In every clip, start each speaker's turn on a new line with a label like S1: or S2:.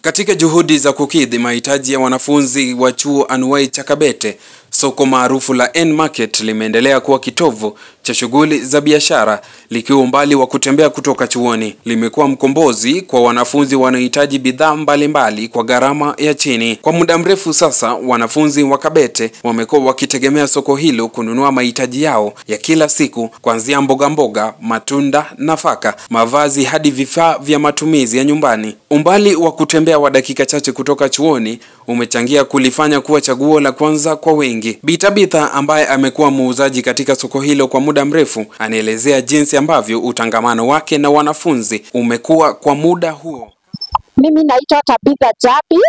S1: Katika juhudi za kukidhi mahitaji ya wanafunzi wa chuo anuwai cha Kabete, soko maarufu la N-Market limeendelea kuwa kitovu cha shughuli za biashara, likiwa umbali wa kutembea kutoka chuoni. Limekuwa mkombozi kwa wanafunzi wanaohitaji bidhaa mbalimbali kwa gharama ya chini. Kwa muda mrefu sasa, wanafunzi wa Kabete wamekuwa wakitegemea soko hilo kununua mahitaji yao ya kila siku, kuanzia mboga, matunda, nafaka, mavazi hadi vifaa vya matumizi ya nyumbani. Umbali wa kutembea wa dakika chache kutoka chuoni umechangia kulifanya kuwa chaguo la kwanza kwa wengi. Bi Tabitha ambaye amekuwa muuzaji katika soko hilo kwa muda mrefu anaelezea jinsi ambavyo utangamano wake na wanafunzi umekuwa kwa muda huo.
S2: Mimi naitwa Tabitha Jabi,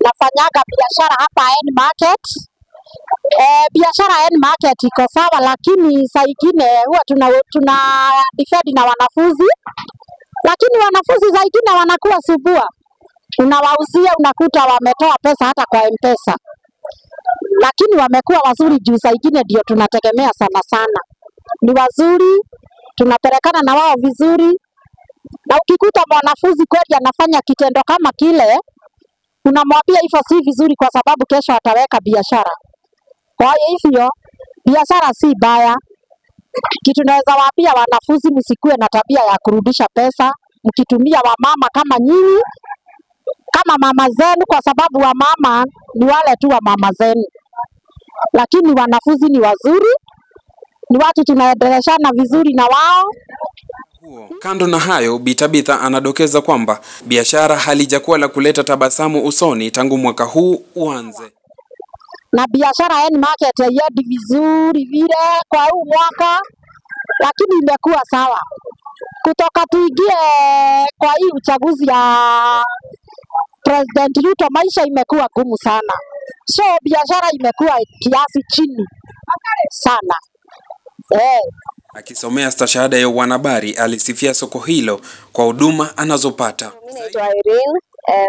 S2: nafanyaga biashara hapa N-Market. Biashara N-Market iko sawa, lakini saa ingine huwa tuna defend na wanafunzi, lakini wanafunzi saa ingine wanakuwa subua. Unawauzia unakuta wametoa pesa hata kwa M-Pesa. Lakini wamekuwa wazuri juu saa ingine ndio tunategemea sana. Ni wazuri, tunapelekana na wao vizuri. Na ukikuta mwanafunzi kweli anafanya kitendo kama kile, unamwambia hivyo si vizuri kwa sababu kesho ataweka biashara. Kwa hivyo, biashara si baya. Kitu naweza waambia wanafunzi, msikue na tabia ya kurudisha pesa, mkitumia wamama kama nyinyi, kama mama zenu, kwa sababu wamama ni wale tu wa mama zenu. Lakini wanafunzi ni wazuri, ni watu tunaendeleshana vizuri na wao.
S1: Kando na hayo, Bi Tabitha anadokeza kwamba biashara halijakuwa la kuleta tabasamu usoni tangu mwaka huu uanze.
S2: Na biashara N-Market haiendi vizuri vile kwa huu mwaka, lakini imekuwa sawa. Kutoka tuingie kwa hii uchaguzi ya President Ruto, maisha imekuwa gumu sana. So biashara imekuwa kiasi chini sana.
S1: Akisomea stashahada ya uanahabari, alisifia soko hilo kwa huduma anazopata.
S3: Mimi naitwa Irene,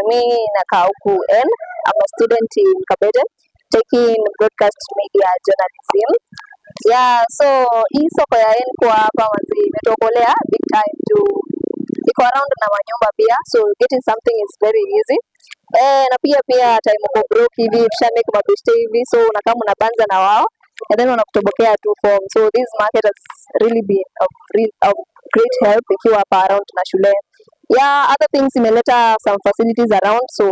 S3: mimi nakaa huku N. I'm a student in Kabete taking broadcast media journalism. Yeah, so hii soko ya N kwa hapa manzi imetokolea big time to iko around na manyumba pia, so getting something is very easy. Na pia time uko broke hivi make mabeshte hivi, so unakaa unabanza na wao and then unakutobokea tu form. So this market has really been of great help ikiwa hapa around na shule. Yeah, other things imeleta some facilities around, so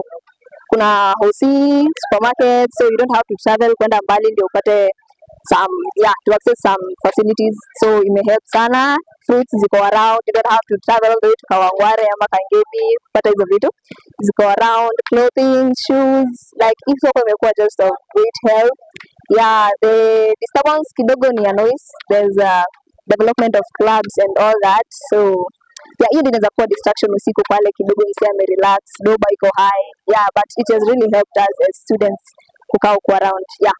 S3: kuna hosi, supermarket, so you don't have to travel kwenda mbali ndio upate to access some facilities. So it may help sana. Fruits ziko around, you don't have to travel all the way to Kawangware ama Kangemi kupata hizo vitu. Ziko around, clothing, shoes, like hizo imekuwa just of great help. Yeah, the disturbance kidogo ni ya noise. There's a development of clubs and all that. So yeah, hiyo inaweza kuwa distraction usiku pale kidogo msiame relax, doba iko high. Yeah, but it has really helped us as students kukaa huko around. Yeah.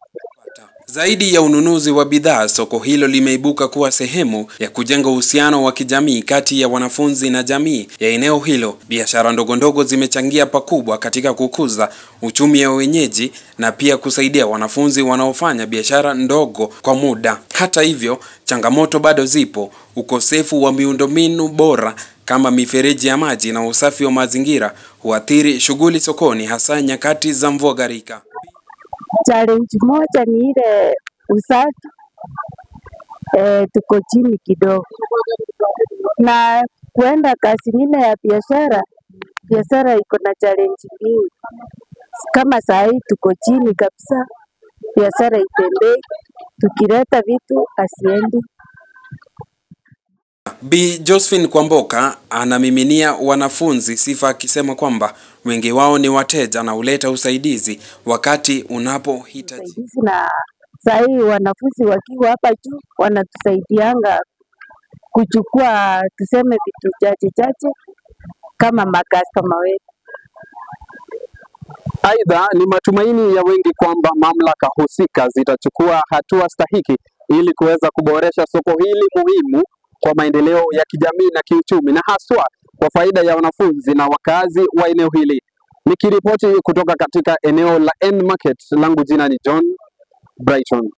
S1: Zaidi ya ununuzi wa bidhaa, soko hilo limeibuka kuwa sehemu ya kujenga uhusiano wa kijamii kati ya wanafunzi na jamii ya eneo hilo. Biashara ndogo zimechangia pakubwa katika kukuza uchumi wa wenyeji na pia kusaidia wanafunzi wanaofanya biashara ndogo kwa muda. Hata hivyo, changamoto bado zipo. Ukosefu wa miundombinu bora kama mifereji ya maji na usafi wa mazingira huathiri shughuli sokoni, hasa nyakati za mvua gharika.
S4: Challenge moja ni ile usafi, tuko chini kidogo. Na kuenda kasi nyingine ya biashara iko na challenge nyingi. Kama saa hii tuko chini kabisa, biashara itembei, tukileta vitu asiendi.
S1: Bi Josephine Kwamboka anamiminia wanafunzi sifa akisema kwamba wengi wao ni wateja na huleta usaidizi wakati unapohitaji.
S4: Na saa hii wanafunzi wakiwa hapa juu wanatusaidianga kuchukua tuseme vitu chache kama makastoma wetu.
S5: Aidha, ni matumaini ya wengi kwamba mamlaka husika zitachukua hatua stahiki ili kuweza kuboresha soko hili muhimu kwa maendeleo ya kijamii na kiuchumi, na haswa kwa faida ya wanafunzi na wakazi wa eneo hili. Nikiripoti kutoka katika eneo la N-Market, langu jina ni John Brighton.